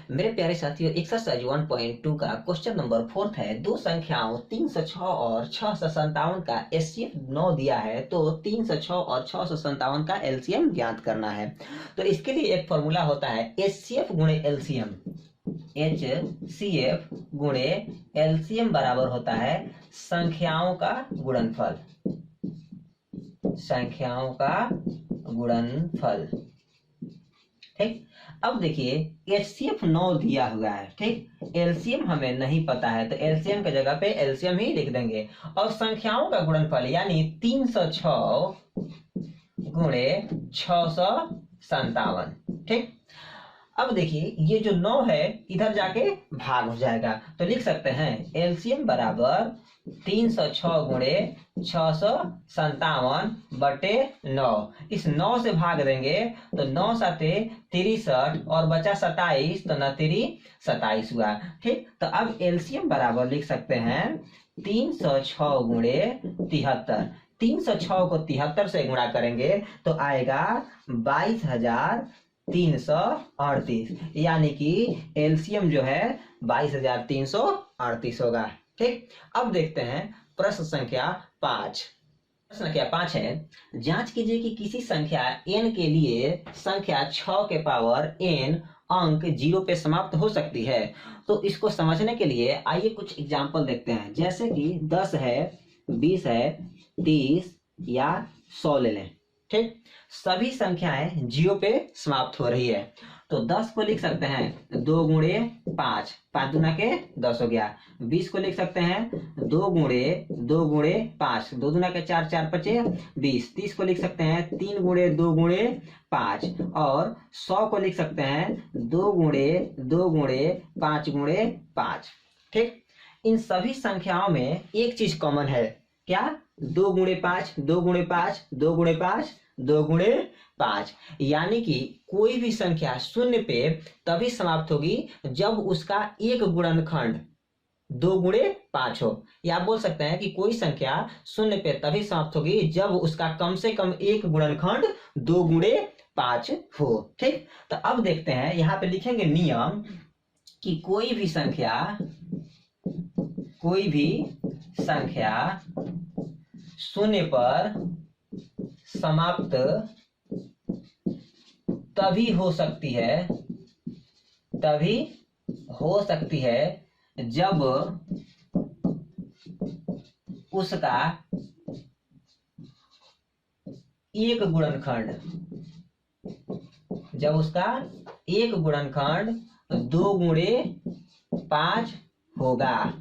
मेरे प्यारे साथियों, एक्सरसाइज 1.2 का क्वेश्चन नंबर 4 है। दो संख्याओं 306 और 657 का एचसीएफ 9 दिया है, तो 306 और 657 का एलसीएम ज्ञात करना है। तो इसके लिए एक फॉर्मूला होता है एचसीएफ गुणे एलसीएम। एचसीएफ गुणे एलसीएम बराबर होता है संख्याओं का गुणनफल। संख्याओं का गुणनफल, ठीक। अब देखिए एचसीएफ 9 दिया हुआ है, ठीक। एलसीएम हमें नहीं पता है, तो एलसीएम की जगह पे एलसीएम ही लिख देंगे। और संख्याओं का गुणनफल यानी 306 गुणे 657, ठीक। अब देखिए ये जो 9 है इधर जाके भाग हो जाएगा, तो लिख सकते हैं एलसीएम बराबर 306 गुणे 657 बटे 9। इस 9 से भाग देंगे तो 9 साते 63 और बचा 27, तो 9 तिरी 27 हुआ, ठीक। तो अब एलसीएम बराबर लिख सकते हैं 306 गुणे 73। 306 को 73 से गुणा करेंगे तो आएगा 22,338, यानी कि एलसीएम जो है 22,338 होगा, ठीक। अब देखते हैं प्रश्न संख्या 5। प्रश्न संख्या 5 है, जांच कीजिए कि किसी संख्या n के लिए संख्या 6 के पावर n अंक 0 पे समाप्त हो सकती है। तो इसको समझने के लिए आइए कुछ एग्जाम्पल देखते हैं, जैसे कि 10 है, 20 है, 30 या 100 ले लें, ठीक। सभी संख्याएं 0 पे समाप्त हो रही है। तो 10 को लिख सकते हैं 2 गुणे 5, 5 दूना के 10 हो गया। 20 को लिख सकते हैं 2 गुणे 5, 2 दूना के 4, 4 पचे 20। 30 को लिख सकते हैं 3 गुणे 2 गुणे 5। और 100 को लिख सकते हैं 2 गुणे 5 गुणे 5, ठीक। इन सभी संख्याओं में एक चीज कॉमन है, क्या? 2 गुणे 5, 2 गुणे 5, 2 गुणे 5, 2 गुणे 5, यानी कि कोई भी संख्या शून्य पे तभी समाप्त होगी जब उसका एक गुणनखंड 2 गुणे 5 हो। या आप बोल सकते हैं कि कोई संख्या शून्य पे तभी समाप्त होगी जब उसका कम से कम एक गुणनखंड 2 गुणे 5 हो, ठीक। तो अब देखते हैं, यहाँ पे लिखेंगे नियम कि कोई भी संख्या शून्य पर समाप्त तभी हो सकती है जब उसका एक गुणनखंड 2 गुणे 5 होगा,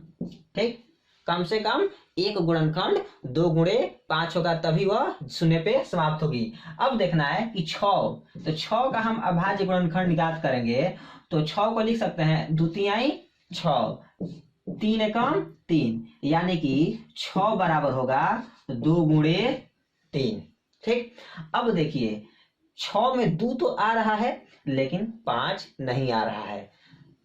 ठीक। कम से कम एक गुणनखंड 2 गुणे 5 होगा, तभी वह शून्य पे समाप्त होगी। अब देखना है कि 6, तो 6 का हम अभाज्य गुणनखंड ज्ञात करेंगे। तो 6 को लिख सकते हैं 2 तिहाई 6, 3 एकम 3, यानी कि 6 बराबर होगा 2 गुणे 3, ठीक। अब देखिए 6 में 2 तो आ रहा है लेकिन 5 नहीं आ रहा है,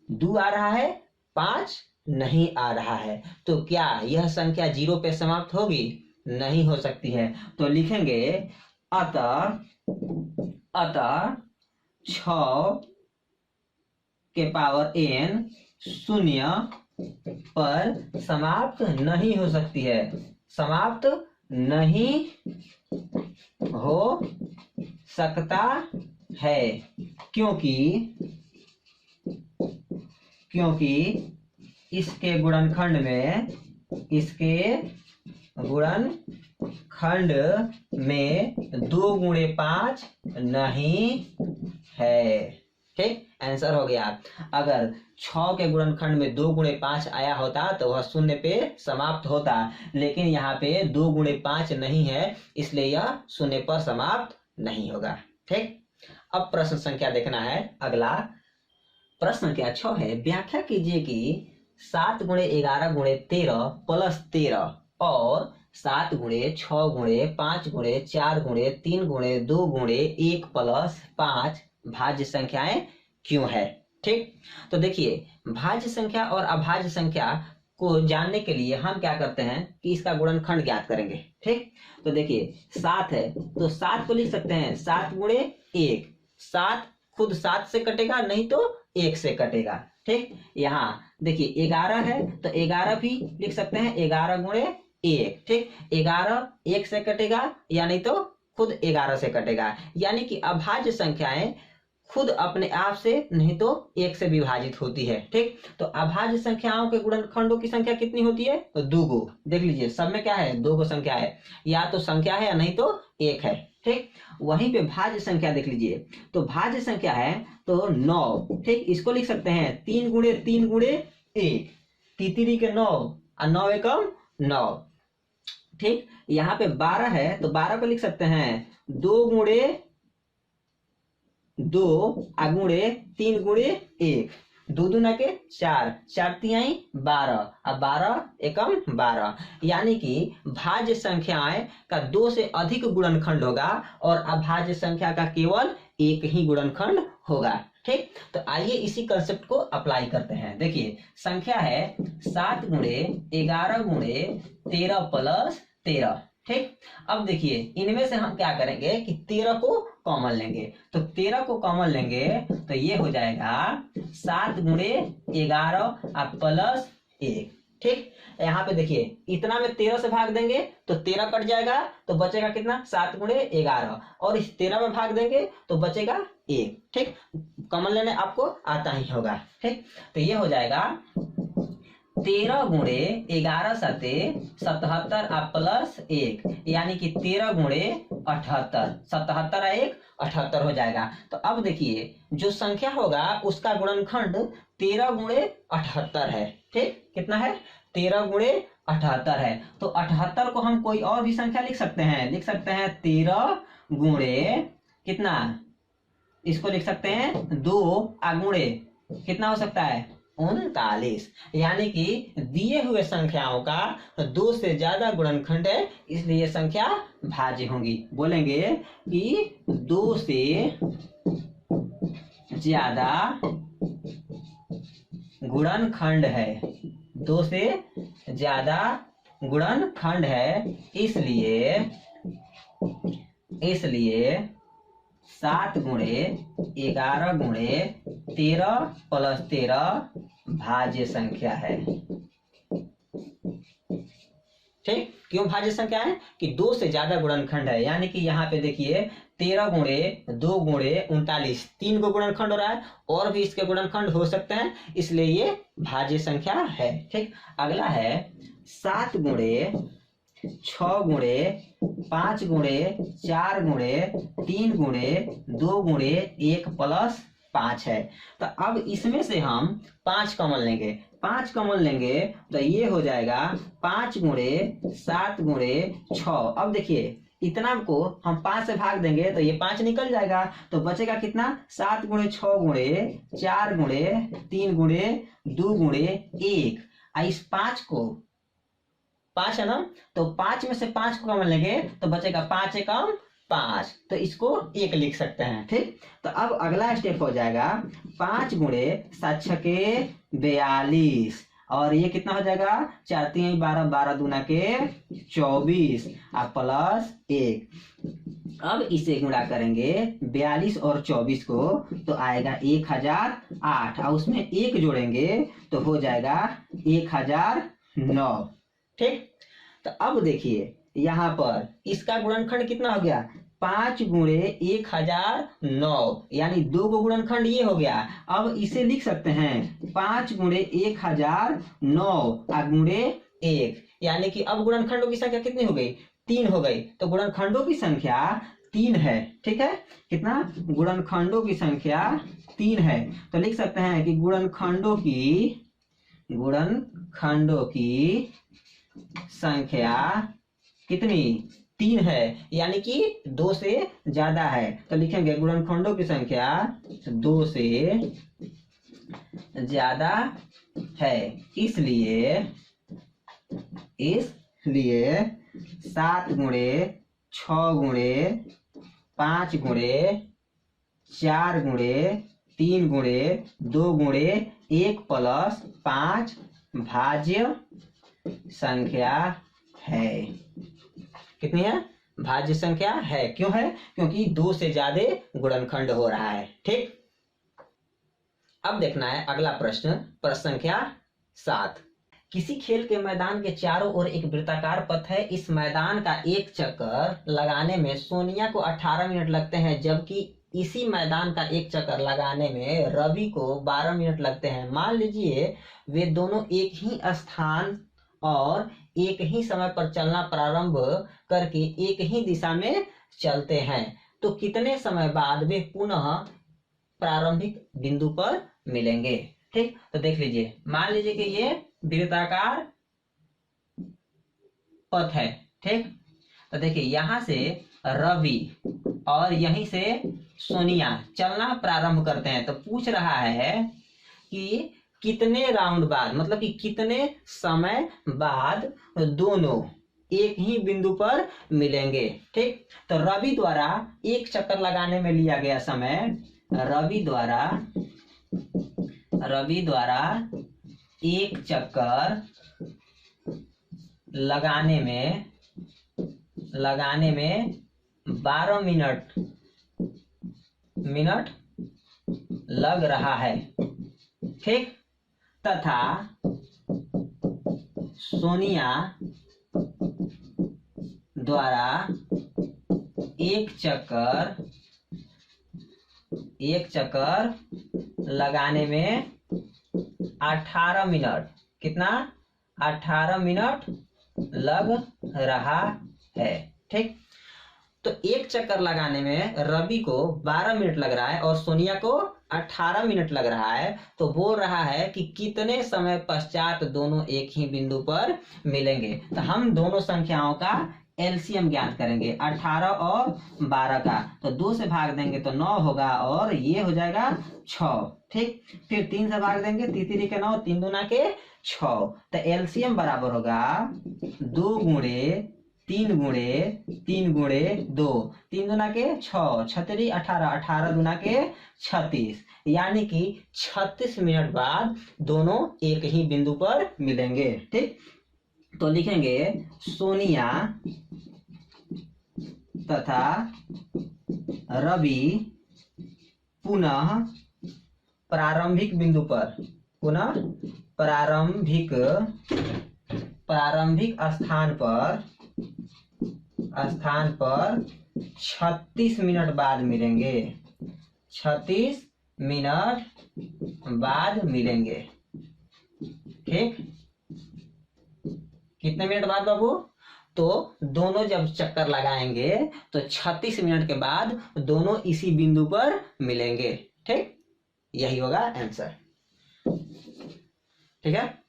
2 आ रहा है, 5 नहीं आ रहा है। तो क्या यह संख्या 0 पे समाप्त होगी? नहीं हो सकती है। तो लिखेंगे अतः 6 के पावर n शून्य पर समाप्त नहीं हो सकती है, समाप्त नहीं हो सकता है, क्योंकि इसके गुणनखंड में 2 गुणे 5 नहीं है, ठीक। आंसर हो गया। अगर 6 के गुणनखंड में 2 गुणे 5 आया होता तो वह शून्य पे समाप्त होता, लेकिन यहाँ पे 2 गुणे 5 नहीं है, इसलिए यह शून्य पर समाप्त नहीं होगा, ठीक। अब प्रश्न संख्या देखना है अगला। प्रश्न संख्या 6 है, व्याख्या कीजिए कि 7 गुणे 11 गुणे 13 प्लस 13 और 7 गुणे 6 गुणे 5 गुणे 4 गुणे 3 गुणे 2 गुणे 1 प्लस 5 भाज्य संख्याएं क्यों है, ठीक। तो देखिए भाज्य संख्या और अभाज्य संख्या को जानने के लिए हम क्या करते हैं कि इसका गुणनखंड ज्ञात करेंगे, ठीक। तो देखिए 7 है तो 7 को लिख सकते हैं 7 गुणे 1, 7 खुद 7 से कटेगा, नहीं तो 1 से कटेगा। ठीक, यहाँ देखिए 11 है तो 11 भी लिख सकते हैं 11 गुणे 1। ठीक, 11 1 से कटेगा या नहीं तो खुद 11 से कटेगा, यानी कि अभाज्य संख्याएं खुद अपने आप से नहीं तो 1 से विभाजित होती है। ठीक, तो अभाज्य संख्याओं के गुणनखंडों की संख्या कितनी होती है? तो 2 गो। देख लीजिए सब में क्या है? 2 गो संख्या है, या तो संख्या है या नहीं तो 1 है। ठीक, वहीं पे भाज्य संख्या देख लीजिए, तो भाज्य संख्या है तो 9। ठीक, इसको लिख सकते हैं 3 गुणे 3 गुणे 1, तितरी के 9 और 9 एकम 9। ठीक, यहाँ पे 12 है तो 12 को लिख सकते हैं 2 गुणे 2 गुणे 3 गुणे 1, 2 दूना के 4, 4 तिहाई 12 और 12 एकम 12, यानी कि भाज्य संख्याएं का 2 से अधिक गुणनखंड होगा और अभाज्य संख्या का केवल एक ही गुणनखंड होगा। ठीक, तो आइए इसी कंसेप्ट को अप्लाई करते हैं। देखिए संख्या है 7 गुणे 11 गुणे 13 प्लस 13। ठीक, अब देखिए इनमें से हम क्या करेंगे कि 13 को कॉमन लेंगे, तो 13 को कॉमन लेंगे तो ये हो जाएगा 7 गुणे 11 प्लस 1। ठीक, यहाँ पे देखिए इतना में 13 से भाग देंगे तो 13 कट जाएगा, तो बचेगा कितना? 7 गुणे 11, और इस 13 में भाग देंगे तो बचेगा 1। ठीक, कॉमन लेने आपको आता ही होगा। ठीक, तो ये हो जाएगा 13 गुणे 11 सते 77 प्लस 1, यानी कि 13 गुणे 78, 77 1 78 हो जाएगा। तो अब देखिए जो संख्या होगा उसका गुणनखंड 13 गुणे 78 है। ठीक, कितना है? 13 गुणे 78 है। तो 78 को हम कोई और भी संख्या लिख सकते हैं, लिख सकते हैं 13 गुणे कितना? इसको लिख सकते हैं 2 गुणे कितना हो सकता है? 39, यानी कि दिए हुए संख्याओं का 2 से ज्यादा गुणनखंड है, इसलिए संख्या भाज्य होंगी। बोलेंगे कि 2 से ज्यादा गुणनखंड है, 2 से ज्यादा गुणनखंड है, इसलिए 7 गुणे 11 गुणे 13 प्लस 13 भाज्य संख्या है। ठीक, क्यों भाज्य संख्या है? कि 2 से ज्यादा गुणनखंड है, यानी कि यहाँ पे देखिए 13 गुणे 2 गुणे 39, 3 को गुणनखंड हो रहा है, और भी इसके गुणनखंड हो सकते हैं, इसलिए ये भाज्य संख्या है। ठीक, अगला है 7 गुणे 6 गुणे 5 गुणे 4 गुणे 3 गुणे 2 गुणे 1 प्लस 5 है। तो अब इसमें से हम 5 कॉमन लेंगे, 5 कॉमन लेंगे तो ये हो जाएगा 5 गुणे 7 गुणे 6। अब देखिए इतना को हम 5 से भाग देंगे तो ये 5 निकल जाएगा, तो बचेगा कितना? 7 गुणे 6 गुणे 4 गुणे 3 गुणे 2 गुणे 1। इस 5 को 5 है ना, तो 5 में से 5 को कॉमन लेंगे तो बचेगा 5 एकम 5, तो इसको 1 लिख सकते हैं। ठीक, तो अब अगला स्टेप हो जाएगा 5 गुणे 7 छके 42, और ये कितना हो जाएगा? 4 3 12, 12 दूना के 24 प्लस 1। अब इसे गुणा करेंगे 42 और 24 को तो आएगा 1008, और उसमें 1 जोड़ेंगे तो हो जाएगा 1009। ठीक, तो अब देखिए यहाँ पर इसका गुणनखंड कितना हो गया? 5 गुणे 1009, यानी 2 को गुणनखंड ये हो गया। अब इसे लिख सकते हैं 5 गुणे 1009 गुणे 1, यानी कि अब गुणनखंडों की संख्या कितनी हो गई? 3 हो गई। तो गुणनखंडों की संख्या 3 है। ठीक है, कितना? गुणनखंडों की संख्या 3 है। तो लिख सकते हैं कि गुणनखंडों की संख्या कितनी? 3 है, यानी कि 2 से ज्यादा है। तो लिखेंगे गुणनखंडों की संख्या 2 से ज्यादा है, इसलिए 7 गुणे 6 गुणे 5 गुणे 4 गुणे 3 गुणे 2 गुणे 1 प्लस 5 भाज्य संख्या है। कितनी है? भाज्य संख्या है। क्यों है? क्योंकि 2 से ज्यादा गुणनखंड हो रहा है। ठीक, अब देखना है अगला प्रश्न, प्रश्न संख्या 7। किसी खेल के मैदान के चारों ओर एक वृत्ताकार पथ है। इस मैदान का एक चक्कर लगाने में सोनिया को 18 मिनट लगते हैं, जबकि इसी मैदान का एक चक्कर लगाने में रवि को 12 मिनट लगते हैं। मान लीजिए वे दोनों एक ही स्थान और एक ही समय पर चलना प्रारंभ करके एक ही दिशा में चलते हैं, तो कितने समय बाद वे पुनः प्रारंभिक बिंदु पर मिलेंगे। ठीक, तो देख लीजिए, मान लीजिए कि ये वृत्ताकार पथ है। ठीक, तो देखिए यहां से रवि और यहीं से सोनिया चलना प्रारंभ करते हैं, तो पूछ रहा है कि कितने राउंड बाद, मतलब कि कितने समय बाद दोनों एक ही बिंदु पर मिलेंगे। ठीक, तो रवि द्वारा एक चक्कर लगाने में लिया गया समय, रवि द्वारा एक चक्कर लगाने में 12 मिनट लग रहा है। ठीक, तथा सोनिया द्वारा एक चक्कर लगाने में 18 मिनट, कितना, 18 मिनट लग रहा है। ठीक, तो एक चक्कर लगाने में रवि को 12 मिनट लग रहा है और सोनिया को 18 मिनट लग रहा है, तो बोल रहा है कि कितने समय पश्चात दोनों एक ही बिंदु पर मिलेंगे। तो हम दोनों संख्याओं का एलसीएम ज्ञात करेंगे, 18 और 12 का, तो 2 से भाग देंगे तो 9 होगा और ये हो जाएगा 6। ठीक, फिर 3 से भाग देंगे, 3 के 9, 3 दूना के 6, तो एलसीएम बराबर होगा 2 गुणे 3 गुणे 3 गुणे 2, 3 दूना के 6, 6 18, 18 दूना के 36, यानी कि 36 मिनट बाद दोनों एक ही बिंदु पर मिलेंगे। ठीक, तो लिखेंगे सोनिया तथा रवि पुनः प्रारंभिक बिंदु पर, पुनः प्रारंभिक स्थान पर 36 मिनट बाद मिलेंगे, 36 मिनट बाद मिलेंगे। ठीक, कितने मिनट बाद बाबू, तो दोनों जब चक्कर लगाएंगे तो 36 मिनट के बाद दोनों इसी बिंदु पर मिलेंगे। ठीक, यही होगा आंसर। ठीक है,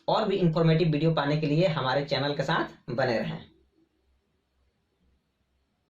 और भी इंफॉर्मेटिव वीडियो पाने के लिए हमारे चैनल के साथ बने रहें।